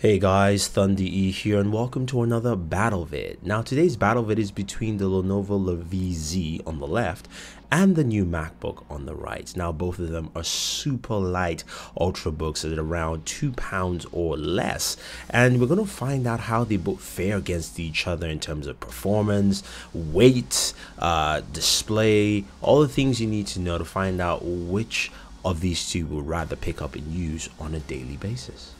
Hey guys, Thunder E here and welcome to another battle vid. Now today's battle vid is between the Lenovo LaVie Z on the left and the new MacBook on the right. Now both of them are super light ultrabooks at around 2 pounds or less, and we're going to find out how they both fare against each other in terms of performance, weight, display, all the things you need to know to find out which of these two would rather pick up and use on a daily basis.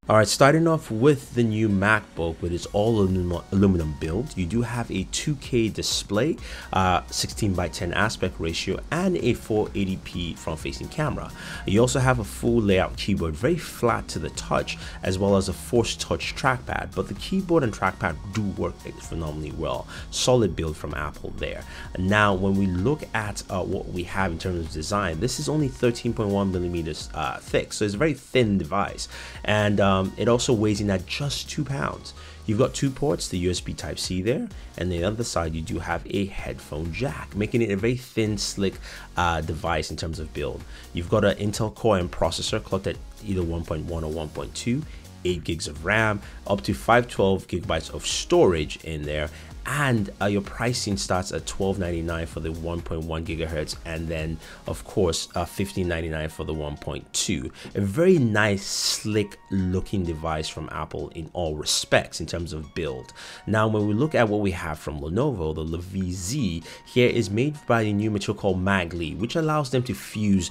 Alright, starting off with the new MacBook with its all aluminum build, you do have a 2K display, 16:10 aspect ratio, and a 480p front-facing camera. You also have a full layout keyboard, very flat to the touch, as well as a force touch trackpad, but the keyboard and trackpad do work phenomenally well. Solid build from Apple there. Now, when we look at what we have in terms of design, this is only 13.1 millimeters thick, so it's a very thin device, and it also weighs in at just 2 pounds. You've got two ports, the USB Type-C there, and the other side you do have a headphone jack, making it a very thin, slick device in terms of build. You've got an Intel Core M processor clocked at either 1.1 or 1.2, 8 gigs of RAM, up to 512 gigabytes of storage in there, and your pricing starts at $12.99 for the 1.1 gigahertz, and then of course $15.99 for the 1.2. A very nice, slick looking device from Apple in all respects in terms of build. Now when we look at what we have from Lenovo, the LaVie Z here is made by a new material called MagLi, which allows them to fuse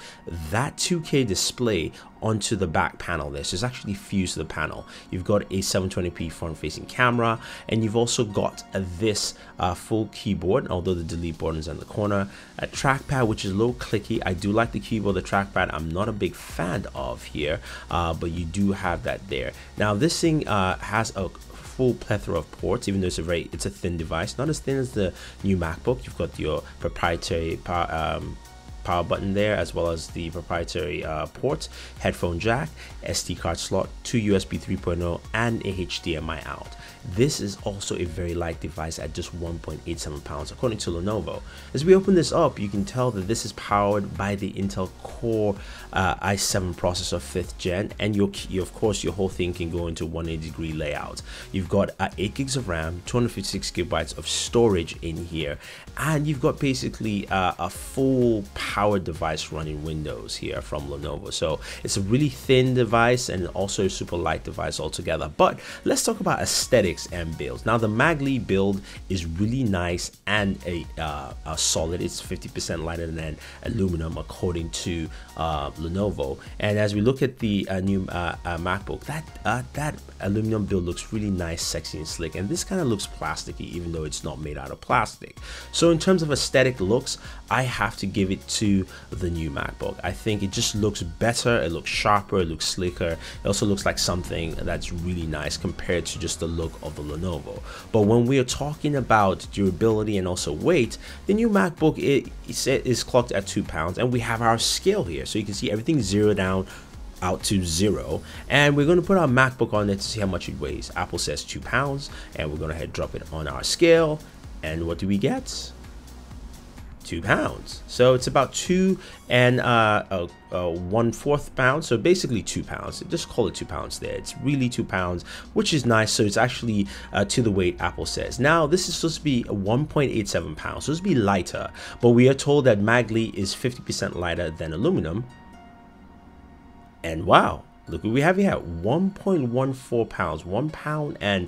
that 2K display onto the back panel there. So it's actually fused to the panel. You've got a 720p front-facing camera, and you've also got this full keyboard, although the delete button is in the corner, a trackpad which is a little clicky. I do like the keyboard. The trackpad I'm not a big fan of here, but you do have that there. Now this thing has a full plethora of ports, even though it's a thin device, not as thin as the new MacBook. You've got your proprietary power button there, as well as the proprietary ports, headphone jack, SD card slot, two USB 3.0, and a HDMI out. This is also a very light device at just 1.87 pounds according to Lenovo. As we open this up, you can tell that this is powered by the Intel Core i7 processor 5th gen, and of course your whole thing can go into 180-degree layout. You've got 8 gigs of RAM, 256 gigabytes of storage in here, and you've got basically a full powered device running Windows here from Lenovo. So it's a really thin device and also a super light device altogether. But let's talk about aesthetics and builds. Now the MagLi build is really nice and a solid. It's 50% lighter than aluminum according to Lenovo. And as we look at the new MacBook, that aluminum build looks really nice, sexy, and slick. And this kind of looks plasticky, even though it's not made out of plastic. So in terms of aesthetic looks, I have to give it to the new MacBook. I think it just looks better, it looks sharper, it looks slicker. It also looks like something that's really nice compared to just the look of the Lenovo. But when we are talking about durability and also weight, the new MacBook is clocked at 2 pounds, and we have our scale here, so you can see everything zeroed down out to 0, and we're going to put our MacBook on there to see how much it weighs. Apple says 2 pounds, and we're going to drop it on our scale, and what do we get? 2 pounds. So it's about 2 and 1/4 pounds, so basically 2 pounds. Just call it 2 pounds there. It's really 2 pounds, which is nice. So it's actually to the weight Apple says. Now this is supposed to be 1.87 pounds, so it's supposed to be lighter, but we are told that MagLi is 50% lighter than aluminum, and wow, look what we have here, 1.14 pounds, 1 pound and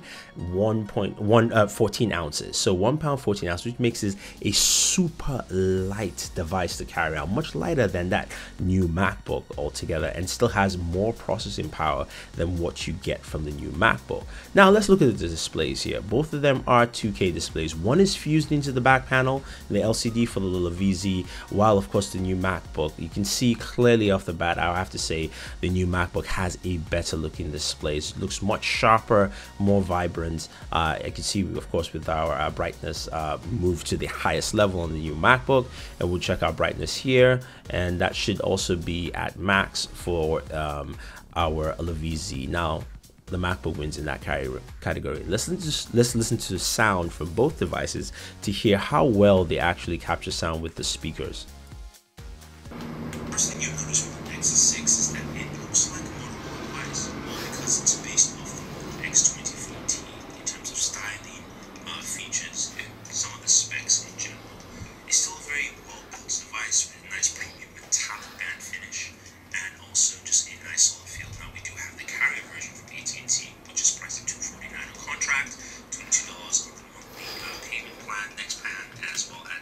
14 ounces. So 1 pound 14 ounces, which makes this a super light device to carry around, much lighter than that new MacBook altogether, and still has more processing power than what you get from the new MacBook. Now let's look at the displays here. Both of them are 2K displays. One is fused into the back panel, the LCD for the LaVie Z, while of course the new MacBook, you can see clearly off the bat, I have to say the new MacBook has a better looking display. It looks much sharper, more vibrant. I can see, of course, with our brightness moved to the highest level on the new MacBook, and we'll check our brightness here, and that should also be at max for our LaVie Z. Now the MacBook wins in that category. Let's listen to the sound from both devices to hear how well they actually capture sound with the speakers. device with a nice premium metallic band finish and also just a nice solid feel. Now we do have the carrier version from AT&T, which is priced at $249 on contract, $22 on the monthly payment plan, next plan as well as.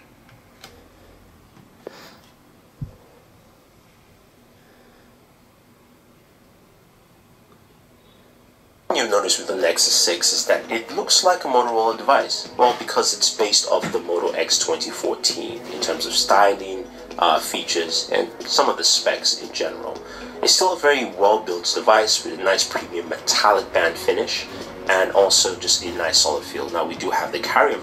You'll notice with the Nexus 6 is that it looks like a Motorola device. Well, because it's based off the Moto X 2014 in terms of styling, features, and some of the specs in general. It's still a very well-built device with a nice premium metallic band finish and also just a nice solid feel. Now we do have the carrier.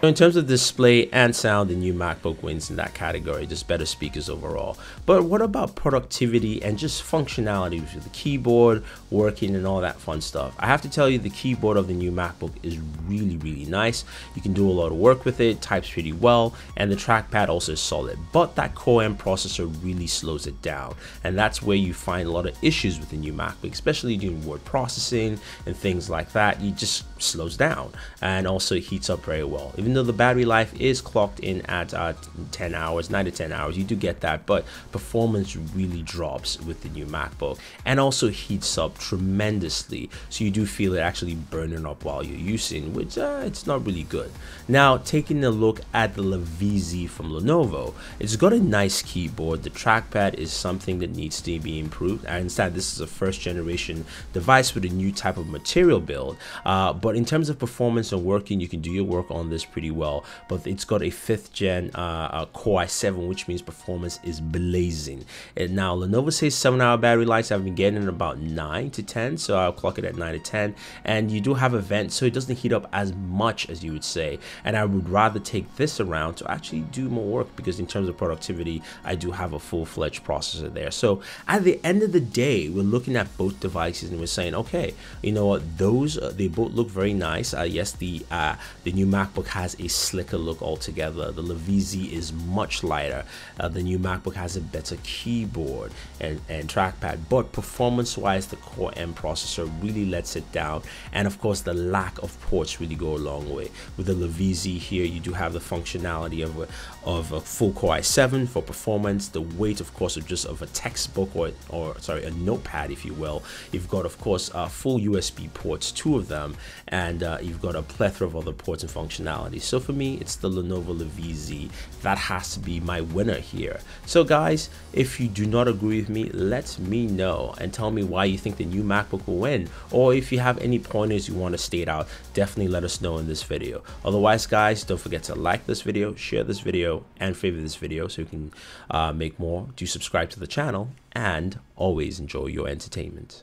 In terms of display and sound, the new MacBook wins in that category, just better speakers overall. But what about productivity and just functionality with the keyboard, working and all that fun stuff? I have to tell you, the keyboard of the new MacBook is really nice. You can do a lot of work with it, types pretty well, and the trackpad also is solid. But that Core M processor really slows it down, and that's where you find a lot of issues with the new MacBook, especially doing word processing and things like that. It just slows down and also heats up very well. Even though the battery life is clocked in at 10 hours, 9 to 10 hours, you do get that, but performance really drops with the new MacBook and also heats up tremendously. So you do feel it actually burning up while you're using, which it's not really good. Now, taking a look at the LaVie Z from Lenovo, it's got a nice keyboard. The trackpad is something that needs to be improved. I understand this is a first generation device with a new type of material build, but in terms of performance and working, you can do your work on this pretty well. But it's got a 5th gen Core i7, which means performance is blazing. And now Lenovo says 7-hour battery life. I've been getting about 9 to 10, so I'll clock it at 9 to 10. And you do have a vent, so it doesn't heat up as much as you would say. And I would rather take this around to actually do more work, because in terms of productivity, I do have a full-fledged processor there. So at the end of the day, we're looking at both devices and we're saying, okay, you know what, they both look very nice. Yes, the new MacBook has a slicker look altogether. The LaVie Z is much lighter. The new MacBook has a better keyboard and trackpad, but performance-wise, the Core M processor really lets it down. And of course, the lack of ports really go a long way. With the LaVie Z here, you do have the functionality of a full Core i7 for performance. The weight, of course, of a textbook or sorry, a notepad, if you will. You've got, of course, full USB ports, 2 of them, and you've got a plethora of other ports and functionality. So for me, it's the Lenovo LaVie Z. That has to be my winner here. So guys, if you do not agree with me, let me know and tell me why you think the new MacBook will win. Or if you have any pointers you want to state out, definitely let us know in this video. Otherwise, guys, don't forget to like this video, share this video, and favorite this video so you can make more. Do subscribe to the channel and always enjoy your entertainment.